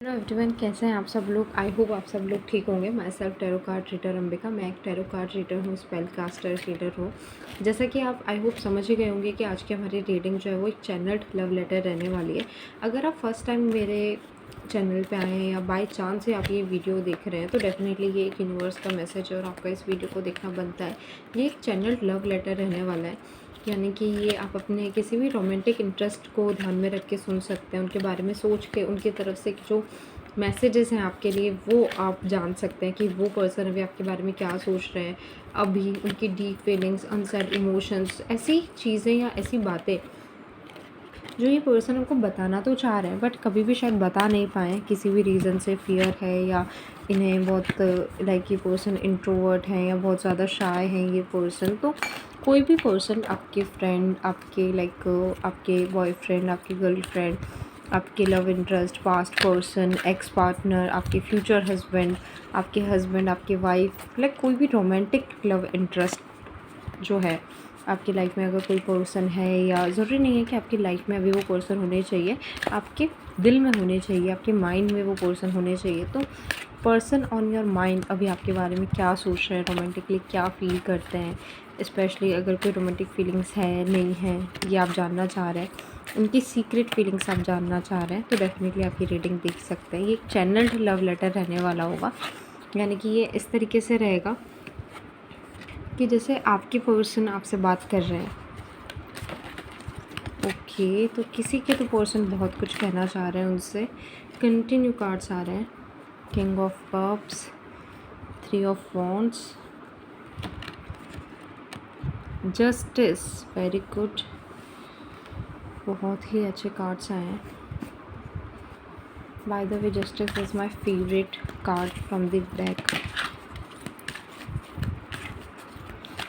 Hello everyone, कैसे हैं आप सब लोग। आई होप आप सब लोग ठीक होंगे। मैं self tarot card reader Ambika. मैं एक टैरो कार्ड रीडर हूँ, स्पेल कास्टर रीडर हूँ। जैसा कि आप आई होप समझ ही गए होंगे कि आज की हमारी रीडिंग जो है वो एक चैनल्ड लव लेटर रहने वाली है। अगर आप फर्स्ट टाइम मेरे चैनल पे आए हैं या बाय चांस से आप ये वीडियो देख रहे हैं तो डेफिनेटली ये एक यूनिवर्स का मैसेज है और आपका इस वीडियो को देखना बनता है। ये एक चैनल्ड लव लेटर रहने वाला है, यानी कि ये आप अपने किसी भी रोमांटिक इंटरेस्ट को ध्यान में रख के सुन सकते हैं। उनके बारे में सोच के उनकी तरफ से जो मैसेजेस हैं आपके लिए वो आप जान सकते हैं कि वो पर्सन अभी आपके बारे में क्या सोच रहे हैं। अभी उनकी डीप फीलिंग्स, अनसेड इमोशंस, ऐसी चीज़ें या ऐसी बातें जो ये पर्सन उनको बताना तो चाह रहे हैं बट कभी भी शायद बता नहीं पाए, किसी भी रीज़न से फियर है या इन्हें बहुत लाइक ये पर्सन इंट्रोवर्ट है या बहुत ज़्यादा शाय है ये पर्सन। तो कोई भी पर्सन, आपके फ्रेंड, आपके आपके बॉयफ्रेंड, आपकी गर्लफ्रेंड, आपके love interest, past person, ex partner, आपके फ्यूचर हस्बैंड, आपके वाइफ, लाइक कोई भी रोमांटिक लव इंटरेस्ट जो है आपकी लाइफ में, अगर कोई पर्सन है, या ज़रूरी नहीं है कि आपकी लाइफ में अभी वो पर्सन होने चाहिए, आपके दिल में होने चाहिए, आपके माइंड में वो पर्सन होने चाहिए। तो पर्सन ऑन योर माइंड अभी आपके बारे में क्या सोच रहे हैं, रोमांटिकली क्या फ़ील करते हैं, स्पेशली अगर कोई रोमांटिक फीलिंग्स है नहीं है ये आप जानना चाह रहे हैं, उनकी सीक्रेट फीलिंग्स आप जानना चाह रहे हैं तो डेफिनेटली आप ये रीडिंग देख सकते हैं। ये एक चैनल्ड लव लेटर रहने वाला होगा, यानी कि ये इस तरीके से रहेगा कि जैसे आपके पर्सन आपसे बात कर रहे हैं। ओके, तो किसी के तो पर्सन बहुत कुछ कहना चाह रहे हैं उनसे। कंटिन्यू कार्ड्स आ रहे हैं, king of cups, 3 of wands, justice, very good, बहुत ही अच्छे कार्ड्स आए हैं। By the way, justice is my favourite card from the deck.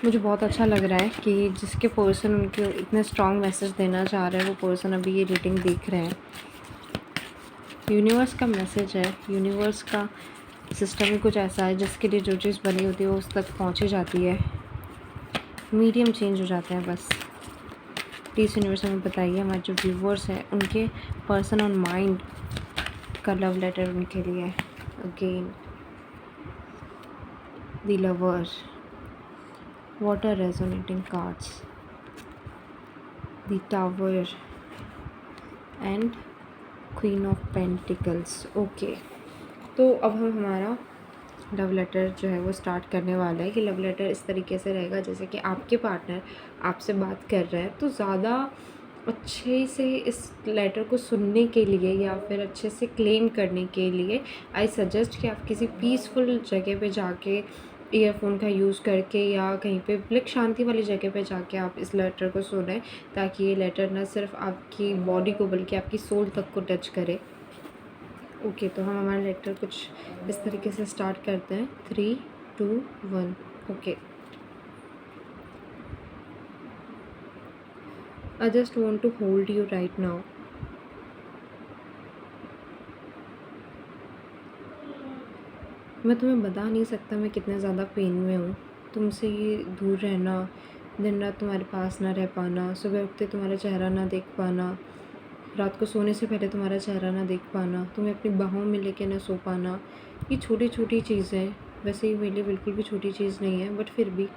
मुझे बहुत अच्छा लग रहा है कि जिसके पर्सन उनके इतने स्ट्रॉन्ग मैसेज देना चाह रहे हैं वो पर्सन अभी ये रीडिंग देख रहे हैं। यूनिवर्स का मैसेज है, यूनिवर्स का सिस्टम ही कुछ ऐसा है जिसके लिए जो चीज़ बनी होती है वो उस तक पहुंची जाती है। मीडियम चेंज हो जाते हैं बस। प्लीज़ यूनिवर्स हमें बताइए, हमारे जो व्यूवर्स हैं उनके पर्सन ऑन माइंड का लव लेटर उनके लिए है। Again the lover, what are resonating cards, the tower and queen of pentacles। Okay, तो अब हम हमारा लव लेटर जो है वो स्टार्ट करने वाला है। कि लव लेटर इस तरीके से रहेगा जैसे कि आपके पार्टनर आपसे बात कर रहे हैं, तो ज़्यादा अच्छे से इस लेटर को सुनने के लिए या फिर अच्छे से क्लेम करने के लिए आई सजेस्ट कि आप किसी पीसफुल जगह पे जाके ईयरफोन का यूज़ करके या कहीं पे लाइक शांति वाली जगह पे जाके आप इस लेटर को सुनें, ताकि ये लेटर ना सिर्फ आपकी बॉडी को बल्कि आपकी सोल तक को टच करे। ओके, तो हम हमारा लेटर कुछ इस तरीके से स्टार्ट करते हैं। 3, 2, 1। Okay, I just want to hold you right now. मैं तुम्हें बता नहीं सकता मैं कितने ज़्यादा पेन में हूँ। तुमसे ये दूर रहना, दिन रात तुम्हारे पास ना रह पाना, सुबह उठते तुम्हारा चेहरा ना देख पाना, रात को सोने से पहले तुम्हारा चेहरा ना देख पाना, तुम्हें अपनी बाहों में लेके ना सो पाना, ये छोटी छोटी चीज़ें, वैसे ही मेरे लिए बिल्कुल भी छोटी चीज़ नहीं है बट फिर भी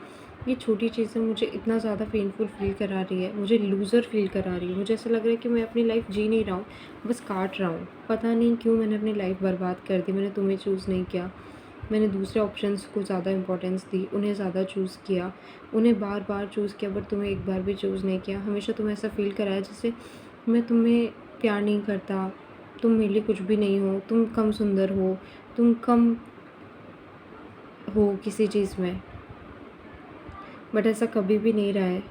ये छोटी चीज़ें मुझे इतना ज़्यादा पेनफुल फील करा रही है, मुझे लूज़र फील करा रही है। मुझे ऐसा लग रहा है कि मैं अपनी लाइफ जी नहीं रहा हूँ, बस काट रहा हूँ। पता नहीं क्यों मैंने अपनी लाइफ बर्बाद कर दी। मैंने तुम्हें चूज़ नहीं किया, मैंने दूसरे ऑप्शंस को ज़्यादा इंपॉर्टेंस दी, उन्हें ज़्यादा चूज़ किया, उन्हें बार बार चूज़ किया बट तुम्हें एक बार भी चूज़ नहीं किया। हमेशा तुम्हें ऐसा फ़ील कराया जैसे मैं तुम्हें प्यार नहीं करता, तुम मेरे लिए कुछ भी नहीं हो, तुम कम सुंदर हो, तुम कम हो किसी चीज़ में। बट ऐसा कभी भी नहीं रहा है।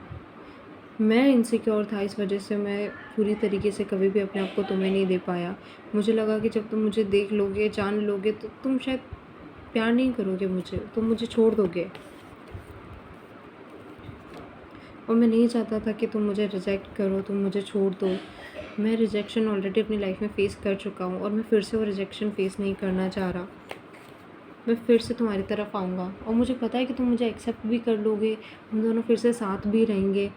मैं इनसिक्योर था, इस वजह से मैं पूरी तरीके से कभी भी अपने आप को तुम्हें नहीं दे पाया। मुझे लगा कि जब तुम मुझे देख लोगे, जान लोगे तो तुम शायद प्यार नहीं करोगे मुझे, तुम मुझे छोड़ दोगे। और मैं नहीं चाहता था कि तुम मुझे रिजेक्ट करो, तुम मुझे छोड़ दो। मैं रिजेक्शन ऑलरेडी अपनी लाइफ में फ़ेस कर चुका हूँ और मैं फिर से वो रिजेक्शन फ़ेस नहीं करना चाह रहा। मैं फिर से तुम्हारी तरफ आऊँगा और मुझे पता है कि तुम मुझे एक्सेप्ट भी कर लोगे, हम दोनों फिर से साथ भी रहेंगे।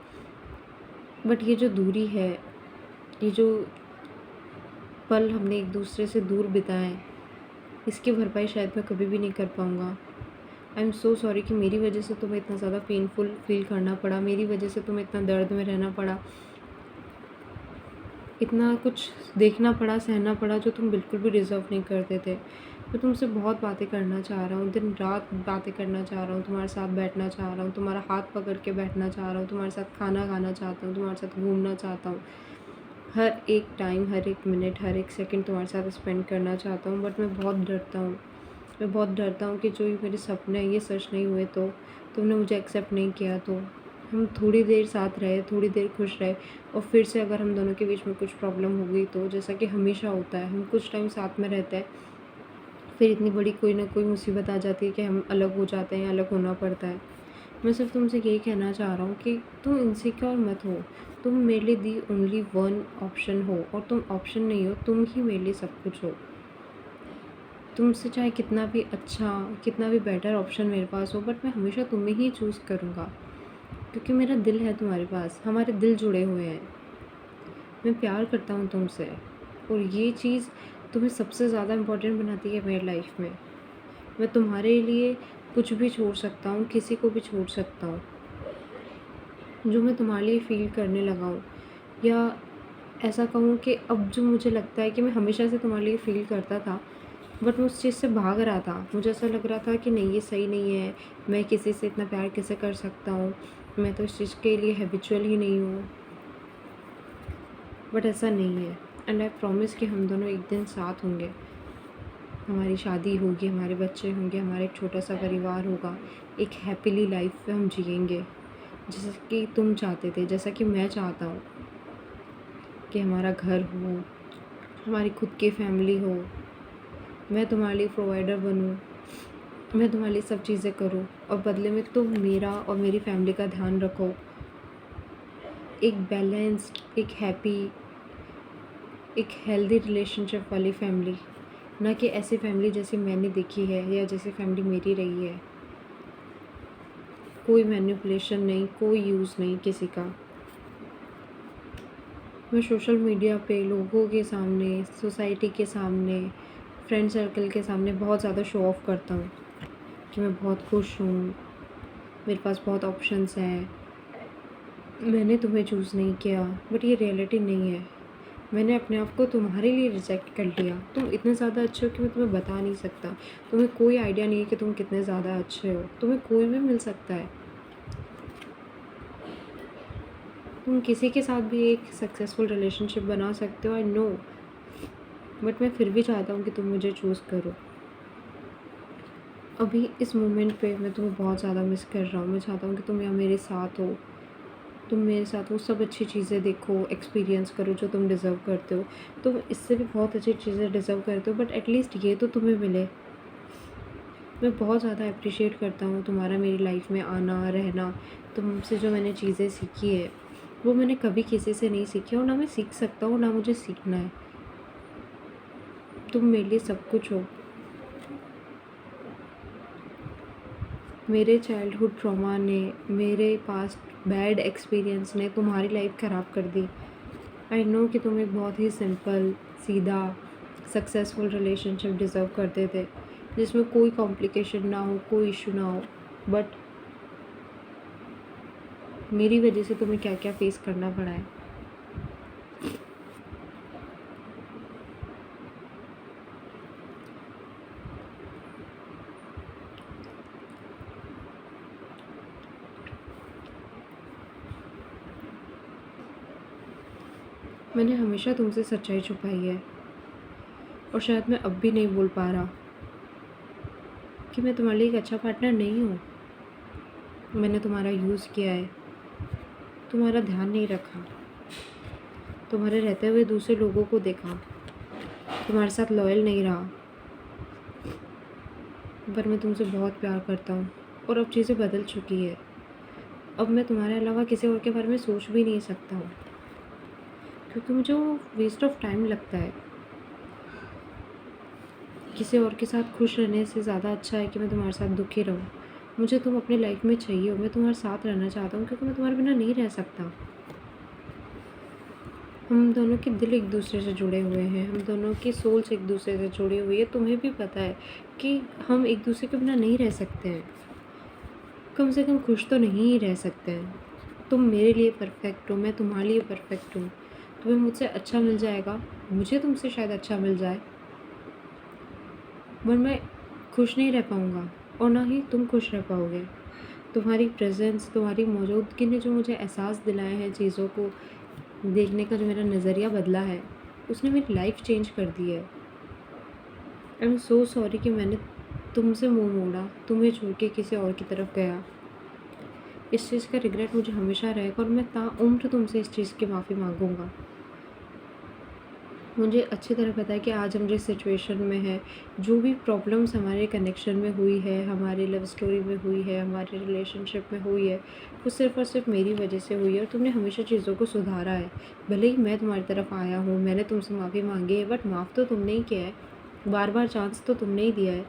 बट ये जो दूरी है, ये जो पल हमने एक दूसरे से दूर बिताए, इसकी भरपाई शायद मैं कभी भी नहीं कर पाऊँगा। आई एम सो सॉरी कि मेरी वजह से तुम्हें इतना ज़्यादा पेनफुल फ़ील करना पड़ा, मेरी वजह से तुम्हें इतना दर्द में रहना पड़ा, इतना कुछ देखना पड़ा, सहना पड़ा जो तुम बिल्कुल भी डिज़र्व नहीं करते थे। मैं तुमसे बहुत बातें करना चाह रहा हूँ, दिन रात बातें करना चाह रहा हूँ, तुम्हारे साथ बैठना चाह रहा हूँ, तुम्हारा हाथ पकड़ के बैठना चाह रहा हूँ, तुम्हारे साथ खाना खाना चाहता हूँ, तुम्हारे साथ घूमना चाहता हूँ। हर एक टाइम, हर एक मिनट, हर एक सेकंड तुम्हारे साथ स्पेंड करना चाहता हूँ, बट मैं बहुत डरता हूँ। मैं बहुत डरता हूँ कि जो ये मेरे सपने हैं ये सच नहीं हुए तो तुमने मुझे एक्सेप्ट नहीं किया तो हम थोड़ी देर साथ रहे, थोड़ी देर खुश रहे, और फिर से अगर हम दोनों के बीच में कुछ प्रॉब्लम हो गई तो जैसा कि हमेशा होता है, हम कुछ टाइम साथ में रहते हैं, फिर इतनी बड़ी कोई ना कोई मुसीबत आ जाती है कि हम अलग हो जाते हैं, अलग होना पड़ता है। मैं सिर्फ तुमसे यही कहना चाह रहा हूँ कि तुम इनसिक्योर मत हो। तुम मेरे लिए दी ओनली वन ऑप्शन हो, और तुम ऑप्शन नहीं हो, तुम ही मेरे लिए सब कुछ हो। तुमसे चाहे कितना भी अच्छा, कितना भी बेटर ऑप्शन मेरे पास हो, बट मैं हमेशा तुम्हें ही चूज़ करूँगा, क्योंकि मेरा दिल है तुम्हारे पास, हमारे दिल जुड़े हुए हैं। मैं प्यार करता हूँ तुमसे, और ये चीज़ तुम्हें सबसे ज़्यादा इम्पोर्टेंट बनाती है मेरी लाइफ में। मैं तुम्हारे लिए कुछ भी छोड़ सकता हूँ, किसी को भी छोड़ सकता हूँ। जो मैं तुम्हारे लिए फ़ील करने लगा हूँ, या ऐसा कहूँ कि अब जो मुझे लगता है कि मैं हमेशा से तुम्हारे लिए फ़ील करता था, बट मैं उस चीज़ से भाग रहा था। मुझे ऐसा लग रहा था कि नहीं, ये सही नहीं है, मैं किसी से इतना प्यार कैसे कर सकता हूँ, मैं तो इस चीज़ के लिए हैबिचुअल ही नहीं हूँ। बट ऐसा नहीं है, एंड आई प्रॉमिस कि हम दोनों एक दिन साथ होंगे। हमारी शादी होगी, हमारे बच्चे होंगे, हमारा एक छोटा सा परिवार होगा, एक हैप्पीली लाइफ हम जिएंगे, जैसा कि तुम चाहते थे, जैसा कि मैं चाहता हूँ कि हमारा घर हो, हमारी खुद की फैमिली हो, मैं तुम्हारे लिए प्रोवाइडर बनूँ, मैं तुम्हारे लिए सब चीज़ें करूँ, और बदले में तुम मेरा और मेरी फैमिली का ध्यान रखो। एक बैलेंस्ड, एक हैप्पी, एक हेल्दी रिलेशनशिप वाली फैमिली, ना कि ऐसी फैमिली जैसी मैंने देखी है या जैसी फैमिली मेरी रही है। कोई मैनिपुलेशन नहीं, कोई यूज़ नहीं किसी का। मैं सोशल मीडिया पे लोगों के सामने, सोसाइटी के सामने, फ्रेंड सर्कल के सामने बहुत ज़्यादा शो ऑफ़ करता हूँ कि मैं बहुत खुश हूँ, मेरे पास बहुत ऑप्शंस हैं, मैंने तुम्हें चूज़ नहीं किया, बट ये रियलिटी नहीं है। मैंने अपने आप को तुम्हारे लिए रिजेक्ट कर लिया। तुम इतने ज़्यादा अच्छे हो कि मैं तुम्हें बता नहीं सकता। तुम्हें कोई आइडिया नहीं है कि तुम कितने ज़्यादा अच्छे हो। तुम्हें कोई भी मिल सकता है। तुम किसी के साथ भी एक सक्सेसफुल रिलेशनशिप बना सकते हो, आई नो, बट मैं फिर भी चाहता हूँ कि तुम मुझे चूज़ करो। अभी इस मोमेंट पे मैं तुम्हें बहुत ज़्यादा मिस कर रहा हूँ। मैं चाहता हूँ कि तुम यहाँ मेरे साथ हो, तुम मेरे साथ वो सब अच्छी चीज़ें देखो, एक्सपीरियंस करो जो तुम डिज़र्व करते हो। तुम इससे भी बहुत अच्छी चीज़ें डिज़र्व करते हो, बट एटलीस्ट ये तो तुम्हें मिले। मैं बहुत ज़्यादा अप्रिशिएट करता हूँ तुम्हारा मेरी लाइफ में आना, रहना। तुमसे जो मैंने चीज़ें सीखी है, वो मैंने कभी किसी से नहीं सीखी, और ना मैं सीख सकता हूँ, ना मुझे सीखना है। तुम मेरे लिए सब कुछ हो। मेरे चाइल्डहुड ट्रॉमा ने, मेरे पास्ट बैड एक्सपीरियंस ने तुम्हारी लाइफ ख़राब कर दी। आई नो कि तुम एक बहुत ही सिंपल, सीधा, सक्सेसफुल रिलेशनशिप डिज़र्व करते थे, जिसमें कोई कॉम्प्लिकेशन ना हो, कोई इशू ना हो, बट मेरी वजह से तुम्हें क्या क्या फेस करना पड़ा है। मैंने हमेशा तुमसे सच्चाई छुपाई है, और शायद मैं अब भी नहीं बोल पा रहा कि मैं तुम्हारे लिए एक अच्छा पार्टनर नहीं हूँ। मैंने तुम्हारा यूज़ किया है, तुम्हारा ध्यान नहीं रखा, तुम्हारे रहते हुए दूसरे लोगों को देखा, तुम्हारे साथ लॉयल नहीं रहा। पर मैं तुमसे बहुत प्यार करता हूँ, और अब चीज़ें बदल चुकी है। अब मैं तुम्हारे अलावा किसी और के बारे में सोच भी नहीं सकता हूँ, क्योंकि मुझे वो वेस्ट ऑफ टाइम लगता है। किसी और के साथ खुश रहने से ज़्यादा अच्छा है कि मैं तुम्हारे साथ दुखी रहूँ। मुझे तुम अपनी लाइफ में चाहिए हो, मैं तुम्हारे साथ रहना चाहता हूँ, क्योंकि मैं तुम्हारे बिना नहीं रह सकता। हम दोनों के दिल एक दूसरे से जुड़े हुए हैं, हम दोनों की सोल्स एक दूसरे से जुड़ी हुई है। तुम्हें भी पता है कि हम एक दूसरे के बिना नहीं रह सकते हैं, कम से कम खुश तो नहीं ही रह सकते हैं। तुम मेरे लिए परफेक्ट हो, मैं तुम्हारे लिए परफेक्ट हूँ। तुम्हें मुझसे अच्छा मिल जाएगा, मुझे तुमसे शायद अच्छा मिल जाए, पर मैं खुश नहीं रह पाऊँगा और ना ही तुम खुश रह पाओगे। तुम्हारी प्रेजेंस, तुम्हारी मौजूदगी ने जो मुझे एहसास दिलाया है, चीज़ों को देखने का जो मेरा नज़रिया बदला है, उसने मेरी लाइफ चेंज कर दी है। आई एम सो सॉरी कि मैंने तुमसे मुँह मोड़ा, तुम्हें छोड़ के किसी और की तरफ गया। इस चीज़ का रिग्रेट मुझे हमेशा रहेगा और मैं ताउम्र तुमसे इस चीज़ की माफ़ी मांगूंगा। मुझे अच्छी तरह पता है कि आज हम जिस सिचुएशन में हैं, जो भी प्रॉब्लम्स हमारे कनेक्शन में हुई है, हमारी लव स्टोरी में हुई है, हमारे रिलेशनशिप में हुई है, वो सिर्फ़ और सिर्फ मेरी वजह से हुई है और तुमने हमेशा चीज़ों को सुधारा है। भले ही मैं तुम्हारी तरफ आया हूँ, मैंने तुमसे माफ़ी मांगी है, बट माफ़ तो तुमने ही किया है, बार बार चांस तो तुमने ही दिया है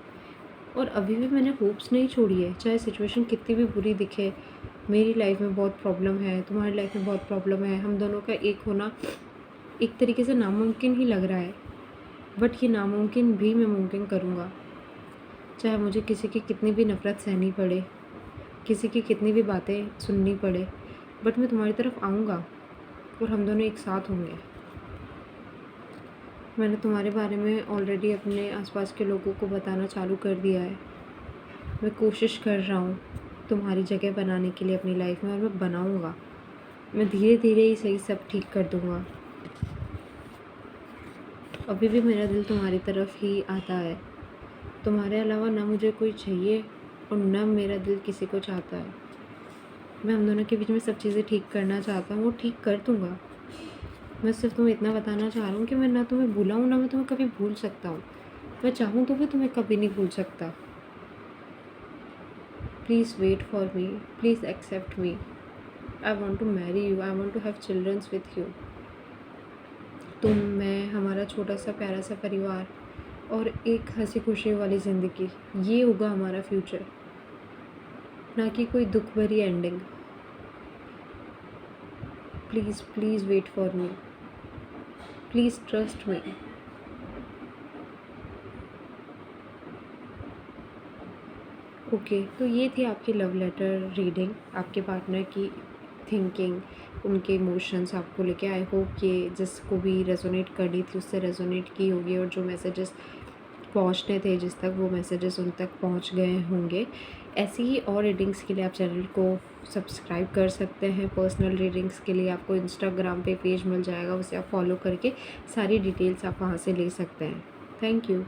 और अभी भी मैंने होप्स नहीं छोड़ी है। चाहे सिचुएशन कितनी भी बुरी दिखे, मेरी लाइफ में बहुत प्रॉब्लम है, तुम्हारी लाइफ में बहुत प्रॉब्लम है, हम दोनों का एक होना एक तरीके से नामुमकिन ही लग रहा है, बट ये नामुमकिन भी मैं मुमकिन करूँगा। चाहे मुझे किसी की कितनी भी नफ़रत सहनी पड़े, किसी की कितनी भी बातें सुननी पड़े, बट मैं तुम्हारी तरफ आऊँगा और हम दोनों एक साथ होंगे। मैंने तुम्हारे बारे में ऑलरेडी अपने आसपास के लोगों को बताना चालू कर दिया है। मैं कोशिश कर रहा हूँ तुम्हारी जगह बनाने के लिए अपनी लाइफ में, और मैं बनाऊँगा। मैं धीरे धीरे ही सही सब ठीक कर दूँगा। अभी भी मेरा दिल तुम्हारी तरफ ही आता है। तुम्हारे अलावा ना मुझे कोई चाहिए और ना मेरा दिल किसी को चाहता है। मैं हम दोनों के बीच में सब चीज़ें ठीक करना चाहता हूँ, वो ठीक कर दूँगा। मैं सिर्फ तुम्हें इतना बताना चाह रहा हूँ कि मैं ना तुम्हें भूला हूँ, ना मैं तुम्हें कभी भूल सकता हूँ। मैं चाहूँ तो भी तुम्हें कभी नहीं भूल सकता। Please wait for me, please accept me. I want to marry you, I want to have childrens with you. तुम, मैं, हमारा छोटा सा प्यारा सा परिवार और एक हंसी खुशी वाली ज़िंदगी, ये होगा हमारा फ्यूचर, ना कि कोई दुख भरी ending. Please please wait for me, please trust me. Okay, तो ये थी आपकी लव लेटर रीडिंग, आपके पार्टनर की थिंकिंग, उनके इमोशंस आपको लेके। आई होप ये जिसको भी रेजोनेट करनी थी उससे रेजोनेट की होगी, और जो मैसेजेस पहुंचने थे जिस तक, वो मैसेजेस उन तक पहुंच गए होंगे। ऐसी ही और रीडिंग्स के लिए आप चैनल को सब्सक्राइब कर सकते हैं। पर्सनल रीडिंग्स के लिए आपको इंस्टाग्राम पे पेज मिल जाएगा, उसे आप फॉलो करके सारी डिटेल्स आप वहाँ से ले सकते हैं। Thank you.